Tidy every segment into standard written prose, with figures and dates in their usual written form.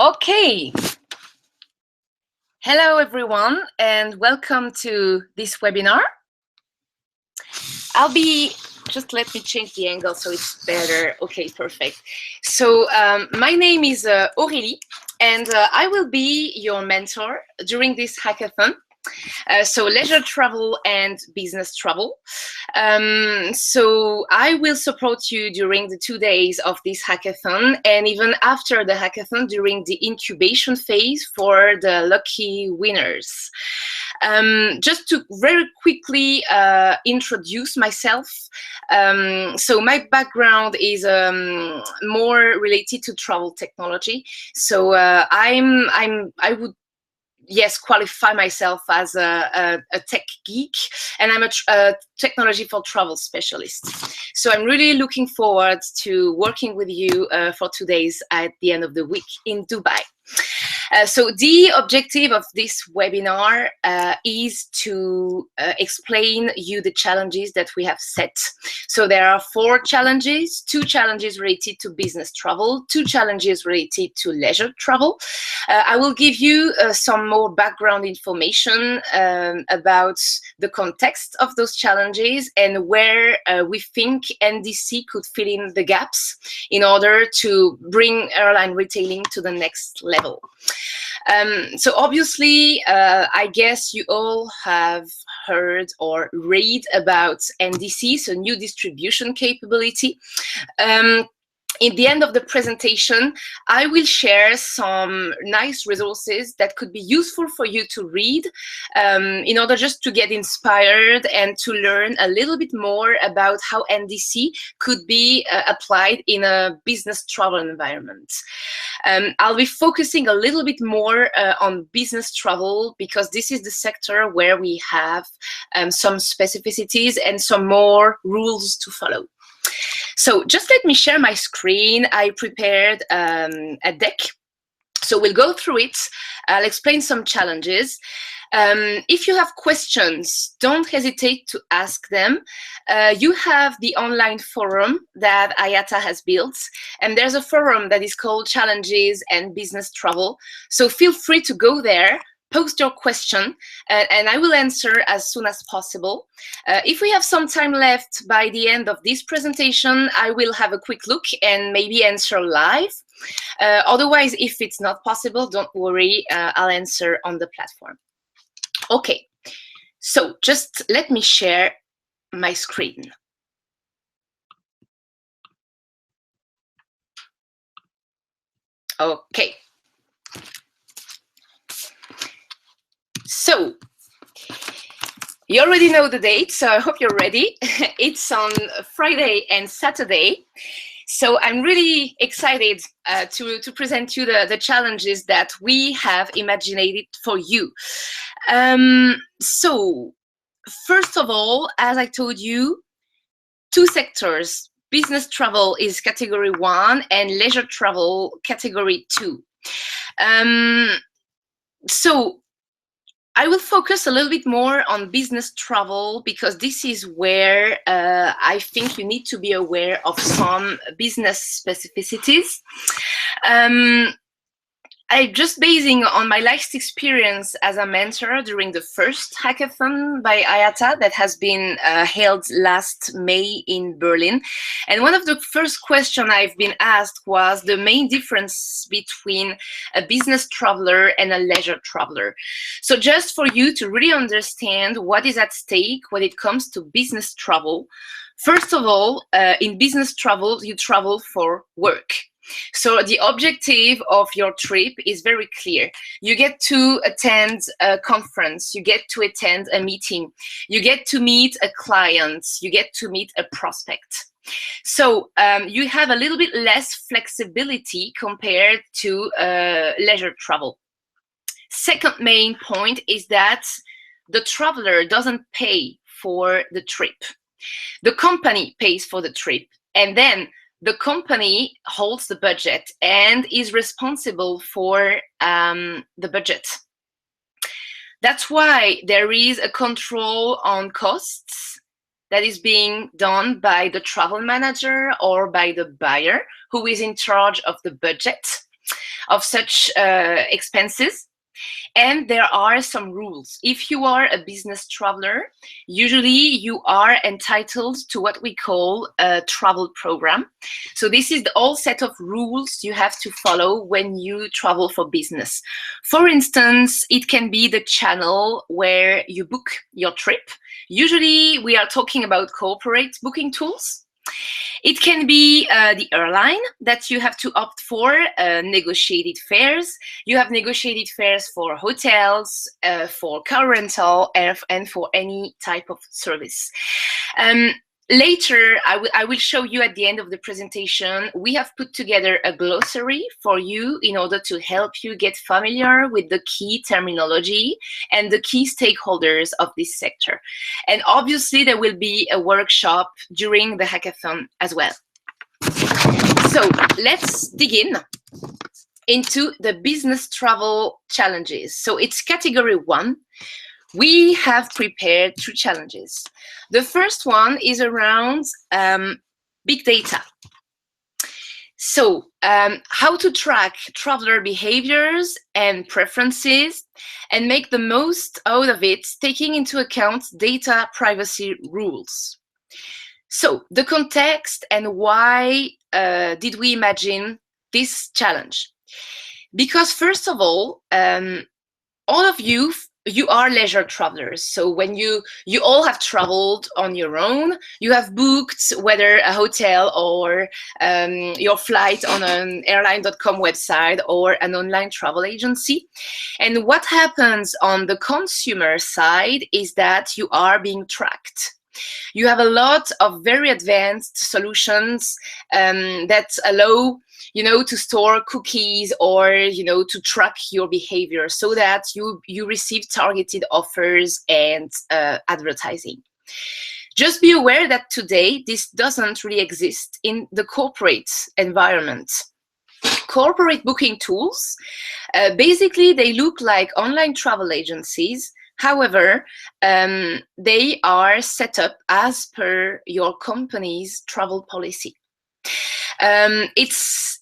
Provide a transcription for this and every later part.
Okay. Hello, everyone, and welcome to this webinar. Just let me change the angle so it's better. Okay, perfect. So my name is Aurélie, and I will be your mentor during this hackathon. So leisure travel and business travel. So I will support you during the 2 days of this hackathon, and even after the hackathon during the incubation phase for the lucky winners. Just to very quickly introduce myself. So my background is more related to travel technology. So I would qualify myself as a tech geek, and I'm a technology for travel specialist. So I'm really looking forward to working with you for 2 days at the end of the week in Dubai. So the objective of this webinar is to explain you the challenges that we have set. So there are 4 challenges, 2 challenges related to business travel, 2 challenges related to leisure travel. I will give you some more background information about the context of those challenges and where we think NDC could fill in the gaps in order to bring airline retailing to the next level. So obviously, I guess you all have heard or read about NDC, so new distribution capability. In the end of the presentation, I will share some nice resources that could be useful for you to read in order just to get inspired and to learn a little bit more about how NDC could be applied in a business travel environment. I'll be focusing a little bit more on business travel because this is the sector where we have some specificities and some more rules to follow. So just let me share my screen. I prepared a deck. So we'll go through it. I'll explain some challenges. If you have questions, don't hesitate to ask them. You have the online forum that IATA has built, and there's a forum that is called Challenges and Business Travel. So feel free to go there, post your question, and I will answer as soon as possible. If we have some time left by the end of this presentation, I will have a quick look and maybe answer live. Otherwise, if it's not possible, don't worry, I'll answer on the platform. Okay, so just let me share my screen. Okay. So, you already know the date, so I hope you're ready. It's on Friday and Saturday. So I'm really excited to present you the challenges that we have imagined for you. So, first of all, as I told you, 2 sectors. Business travel is category 1 and leisure travel category 2. So I will focus a little bit more on business travel because this is where I think you need to be aware of some business specificities. I'm just basing on my last experience as a mentor during the first hackathon by IATA that has been held last May in Berlin. And one of the first questions I've been asked was the main difference between a business traveler and a leisure traveler. So just for you to really understand what is at stake when it comes to business travel, first of all, in business travel, you travel for work. So the objective of your trip is very clear. You get to attend a conference, you get to attend a meeting, you get to meet a client, you get to meet a prospect. So you have a little bit less flexibility compared to leisure travel. Second main point is that the traveler doesn't pay for the trip. The company pays for the trip, and then the company holds the budget and is responsible for the budget. That's why there is a control on costs that is being done by the travel manager or by the buyer who is in charge of the budget. of such expenses. And there are some rules. If you are a business traveler, usually you are entitled to what we call a travel program. So this is the whole set of rules you have to follow when you travel for business. For instance, it can be the channel where you book your trip. Usually we are talking about corporate booking tools. It can be the airline that you have to opt for, negotiated fares. You have negotiated fares for hotels, for car rental, and for any type of service. Later, I will show you at the end of the presentation, we have put together a glossary for you in order to help you get familiar with the key terminology and the key stakeholders of this sector. And obviously, there will be a workshop during the hackathon as well. So let's dig into the business travel challenges. So it's category 1. We have prepared 2 challenges. The first one is around big data. So how to track traveler behaviors and preferences and make the most out of it, taking into account data privacy rules. So the context and why did we imagine this challenge? Because first of all of you are leisure travelers. So when you all have traveled on your own, you have booked whether a hotel or your flight on an airline.com website or an online travel agency. And what happens on the consumer side is that you are being tracked. You have a lot of very advanced solutions that allow to store cookies or, to track your behavior so that you receive targeted offers and advertising. Just be aware that today this doesn't really exist in the corporate environment. Corporate booking tools, basically they look like online travel agencies. However, they are set up as per your company's travel policy.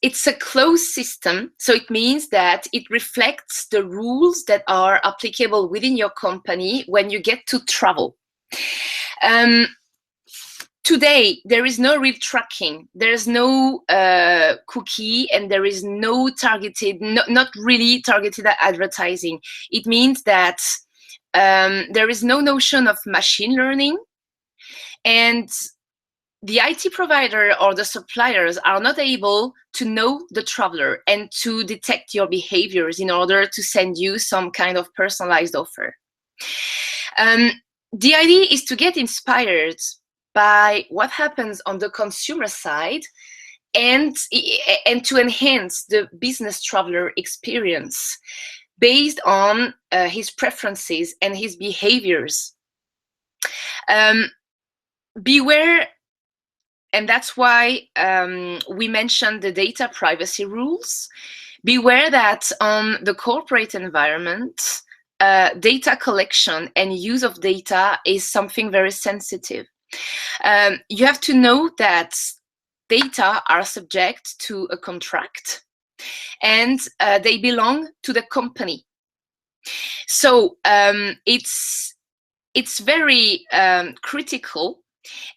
It's a closed system, so it means that it reflects the rules that are applicable within your company when you get to travel. Today, there is no real tracking. There is no cookie, and there is no targeted, not really targeted advertising. It means that there is no notion of machine learning, and the IT provider or the suppliers are not able to know the traveler and to detect your behaviors in order to send you some kind of personalized offer. The idea is to get inspired by what happens on the consumer side and to enhance the business traveler experience based on his preferences and his behaviors. Beware. And that's why we mentioned the data privacy rules. Beware that on the corporate environment, data collection and use of data is something very sensitive. You have to know that data are subject to a contract and they belong to the company. So it's very critical.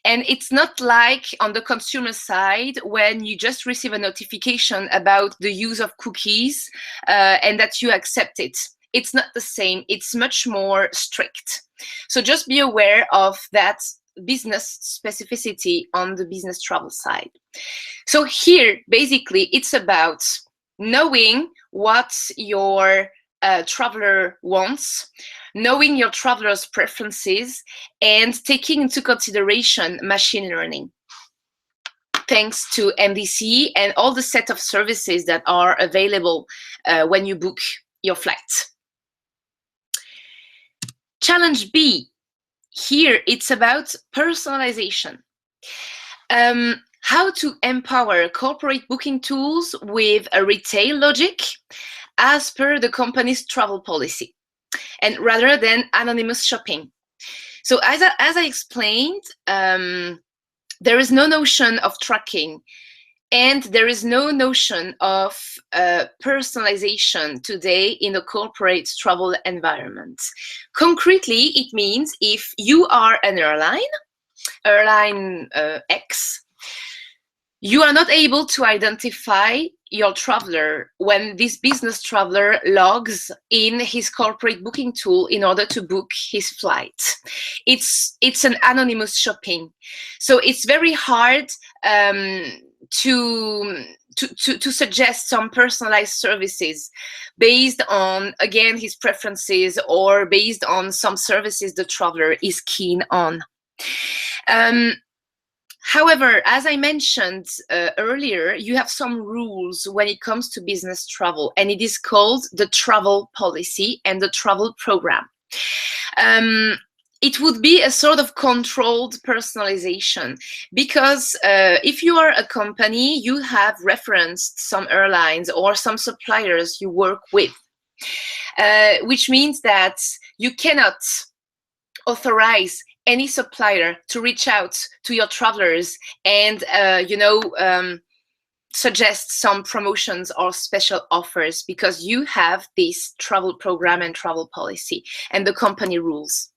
And it's not like on the consumer side when you just receive a notification about the use of cookies and that you accept it. It's not the same. It's much more strict. So just be aware of that business specificity on the business travel side. So here, basically, it's about knowing what your traveler wants, knowing your traveler's preferences, and taking into consideration machine learning. Thanks to NDC and all the set of services that are available when you book your flight. Challenge B. Here, it's about personalization. How to empower corporate booking tools with a retail logic as per the company's travel policy, and rather than anonymous shopping. So as I explained, there is no notion of tracking. And there is no notion of personalization today in a corporate travel environment. Concretely, it means if you are an airline X, you are not able to identify your traveler when this business traveler logs in his corporate booking tool in order to book his flight. It's an anonymous shopping. So it's very hard to suggest some personalized services based on, again, his preferences or based on some services the traveler is keen on. However, as I mentioned earlier, you have some rules when it comes to business travel, and it is called the travel policy and the travel program. It would be a sort of controlled personalization, because if you are a company, you have referenced some airlines or some suppliers you work with, which means that you cannot authorize any supplier to reach out to your travelers and suggest some promotions or special offers, because you have this travel program and travel policy and the company rules.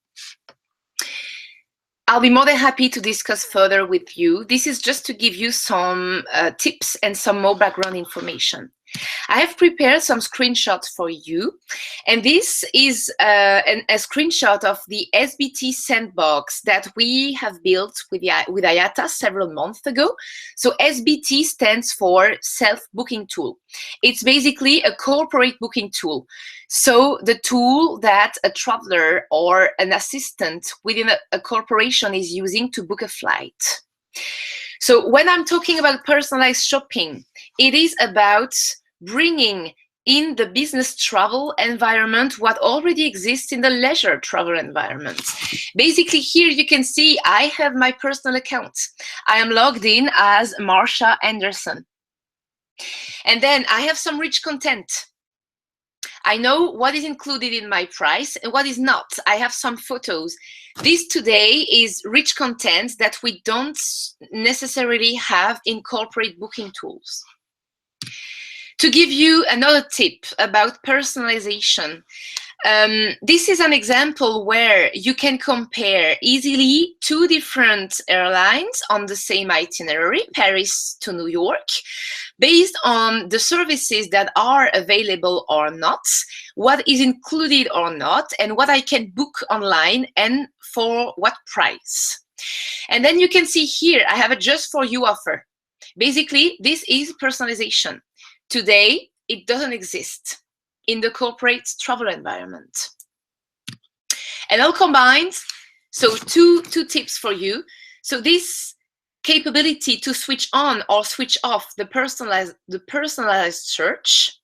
I'll be more than happy to discuss further with you. This is just to give you some tips and some more background information. I have prepared some screenshots for you, and this is a screenshot of the SBT sandbox that we have built with IATA several months ago. So SBT stands for self-booking tool. It's basically a corporate booking tool. So the tool that a traveler or an assistant within a corporation is using to book a flight. So when I'm talking about personalized shopping, it is about bringing in the business travel environment what already exists in the leisure travel environment. Basically, here you can see I have my personal account. I am logged in as Marsha Anderson. And then I have some rich content. I know what is included in my price and what is not. I have some photos. This today is rich content that we don't necessarily have in corporate booking tools. To give you another tip about personalization, this is an example where you can compare easily two different airlines on the same itinerary, Paris to New York, based on the services that are available or not, what is included or not, and what I can book online and for what price. And then you can see here, I have a just for you offer. Basically, this is personalization. Today, it doesn't exist in the corporate travel environment. And all combined, so two tips for you. So this capability to switch on or switch off the personalized search.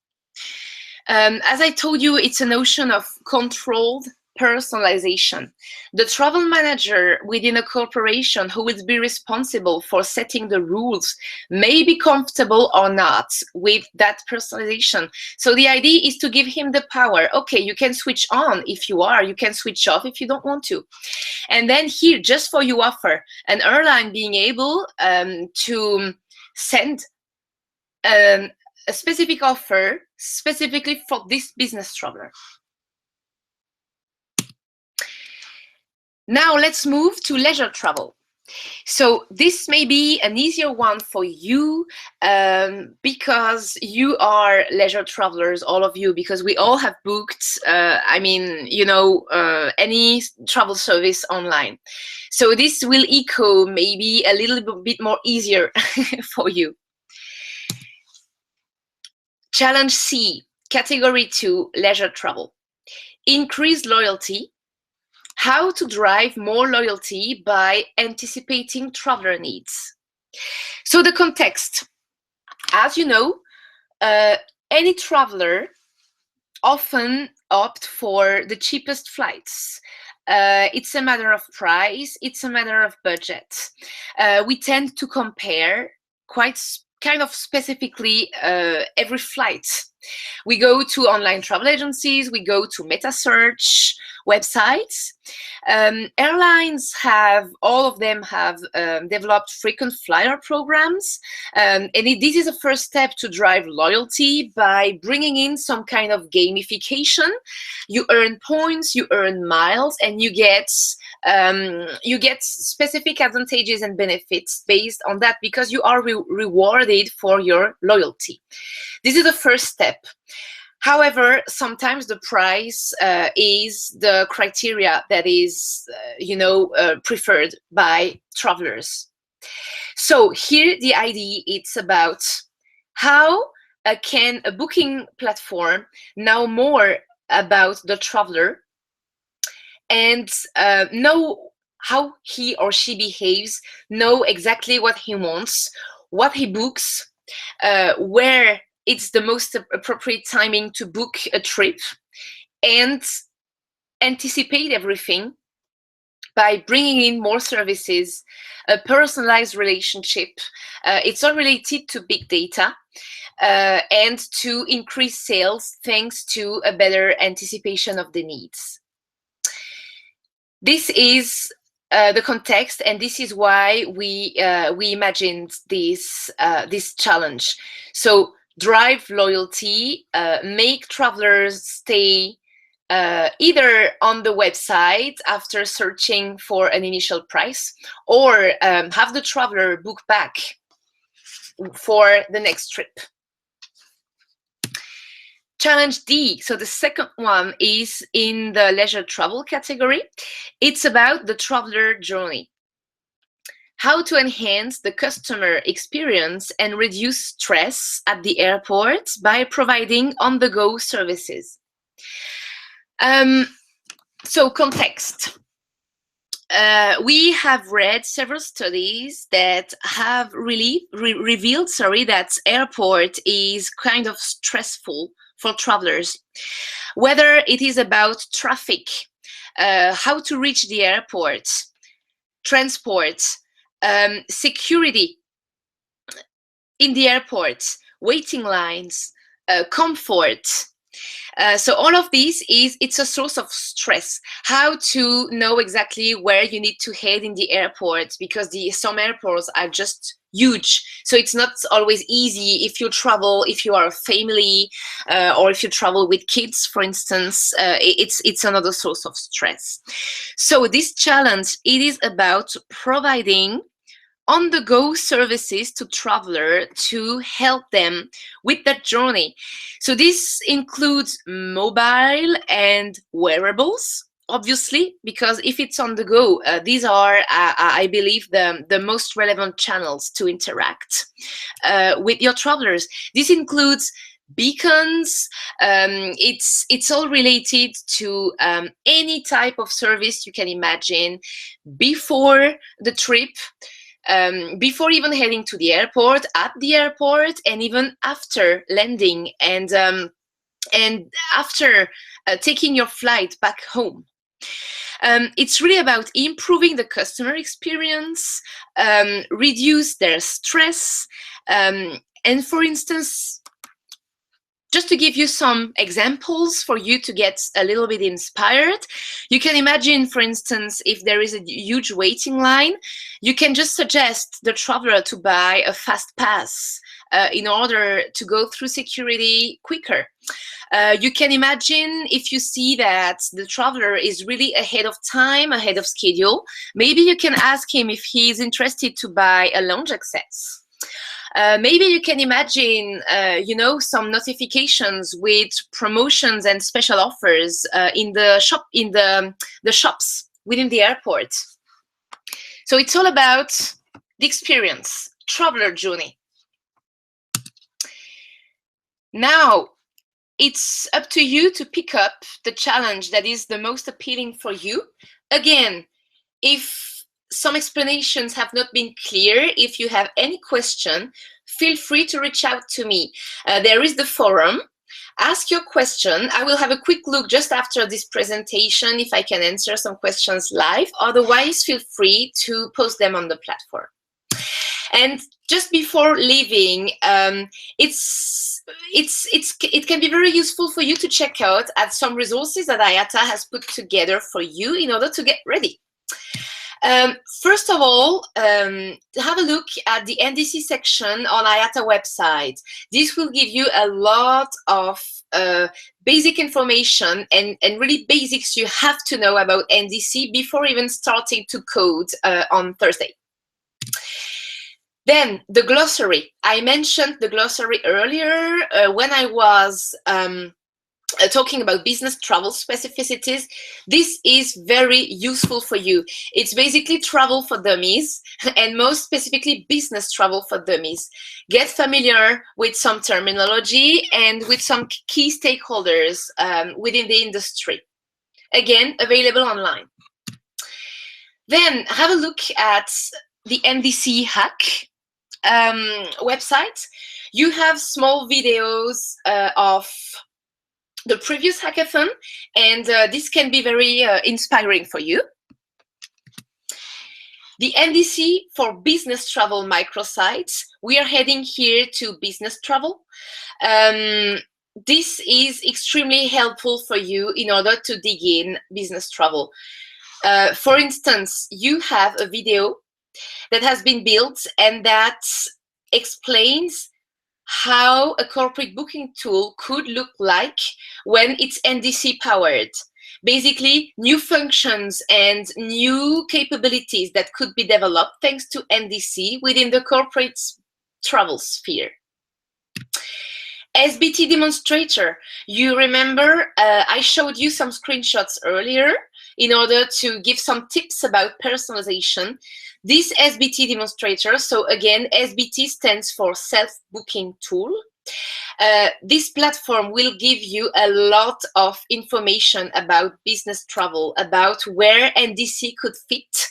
As I told you, it's a notion of controlled personalization. The travel manager within a corporation who will be responsible for setting the rules may be comfortable or not with that personalization. So the idea is to give him the power. Okay, you can switch on if you are, you can switch off if you don't want to. And then here, just for you offer, an airline being able to send a specific offer specifically for this business traveler. Now let's move to leisure travel. So this may be an easier one for you because you are leisure travelers, all of you, because we all have booked, any travel service online. So this will echo maybe a little bit more easier for you. Challenge C, category 2, leisure travel. Increase loyalty. How to drive more loyalty by anticipating traveler needs. So the context, as you know, any traveler often opt for the cheapest flights. It's a matter of price, it's a matter of budget. We tend to compare quite kind of specifically every flight. We go to online travel agencies, we go to meta search websites. Airlines all of them have developed frequent flyer programs. And this is a first step to drive loyalty by bringing in some kind of gamification. You earn points, you earn miles, and you get specific advantages and benefits based on that because you are rewarded for your loyalty. This is the first step. However, sometimes the price is the criteria that is, preferred by travelers. So here the idea it's about how can a booking platform know more about the traveler and know how he or she behaves, know exactly what he wants, what he books, where it's the most appropriate timing to book a trip, and anticipate everything by bringing in more services, a personalized relationship. It's all related to big data and to increase sales thanks to a better anticipation of the needs. This is the context, and this is why we imagined this challenge. So drive loyalty, make travelers stay either on the website after searching for an initial price, or have the traveler book back for the next trip. Challenge D, so the second one is in the leisure travel category. It's about the traveler journey. How to enhance the customer experience and reduce stress at the airport by providing on-the-go services. So context. We have read several studies that have really revealed, that airport is kind of stressful for travelers. Whether it is about traffic, how to reach the airport, transport, security in the airport, waiting lines, comfort. So all of these it's a source of stress. How to know exactly where you need to head in the airport, because some airports are just huge. So it's not always easy if you are a family, or if you travel with kids, for instance. It's another source of stress. So this challenge, it is about providing on-the-go services to travelers to help them with that journey. So this includes mobile and wearables, obviously, because if it's on the go, these are, I believe, the most relevant channels to interact with your travelers. This includes beacons. It's all related to any type of service you can imagine before the trip, before even heading to the airport, at the airport, and even after landing, and after taking your flight back home. It's really about improving the customer experience, reduce their stress, and for instance, just to give you some examples for you to get a little bit inspired, you can imagine, for instance, if there is a huge waiting line, you can just suggest the traveler to buy a fast pass in order to go through security quicker. You can imagine if you see that the traveler is really ahead of time, ahead of schedule, maybe you can ask him if he is interested to buy a lounge access. Maybe you can imagine, some notifications with promotions and special offers in the shops within the airport. So it's all about the experience, traveler journey. Now, it's up to you to pick up the challenge that is the most appealing for you. Again, if some explanations have not been clear, if you have any question, feel free to reach out to me. There is the forum. Ask your question. I will have a quick look just after this presentation if I can answer some questions live. Otherwise, feel free to post them on the platform. And just before leaving, it can be very useful for you to check out at some resources that IATA has put together for you in order to get ready. First of all, have a look at the NDC section on IATA website. This will give you a lot of basic information and really basics you have to know about NDC before even starting to code on Thursday. Then the glossary. I mentioned the glossary earlier when I was talking about business travel specificities. This is very useful for you. It's basically travel for dummies, and most specifically business travel for dummies. Get familiar with some terminology and with some key stakeholders within the industry. Again, available online. Then have a look at the NDC Hack website. You have small videos of the previous hackathon, and this can be very inspiring for you. The NDC for business travel microsites. We are heading here to business travel. This is extremely helpful for you in order to dig in business travel. For instance, you have a video that has been built and that explains how a corporate booking tool could look like when it's NDC powered. Basically, new functions and new capabilities that could be developed thanks to NDC within the corporate travel sphere. SBT demonstrator. You remember I showed you some screenshots earlier in order to give some tips about personalization. This SBT demonstrator, so again, SBT stands for self-booking tool. This platform will give you a lot of information about business travel, about where NDC could fit,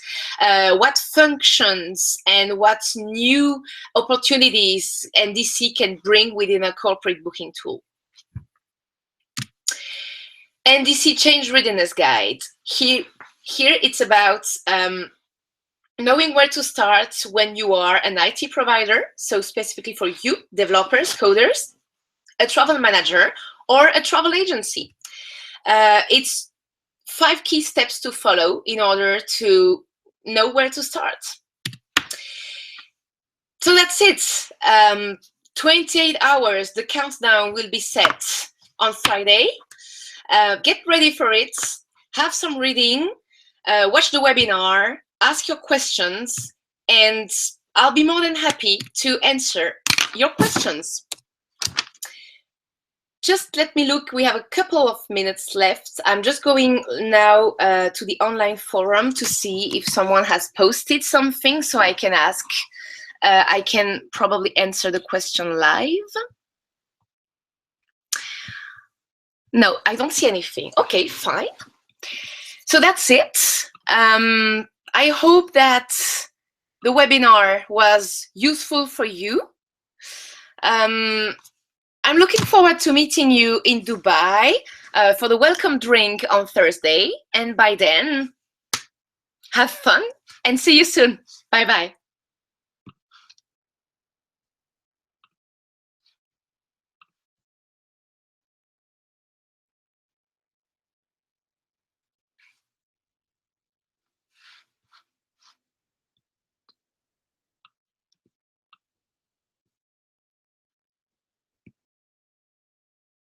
what functions and what new opportunities NDC can bring within a corporate booking tool. NDC Change Readiness Guide. Here it's about knowing where to start when you are an IT provider, so specifically for you, developers, coders, a travel manager, or a travel agency. It's 5 key steps to follow in order to know where to start. So that's it. 28 hours, the countdown will be set on Friday. Get ready for it. Have some reading. Watch the webinar. Ask your questions, and I'll be more than happy to answer your questions. Just let me look. We have a couple of minutes left. I'm just going now to the online forum to see if someone has posted something so I can ask. I can probably answer the question live. No, I don't see anything. Okay, fine. So that's it. I hope that the webinar was useful for you. I'm looking forward to meeting you in Dubai for the welcome drink on Thursday. And by then, have fun and see you soon. Bye-bye.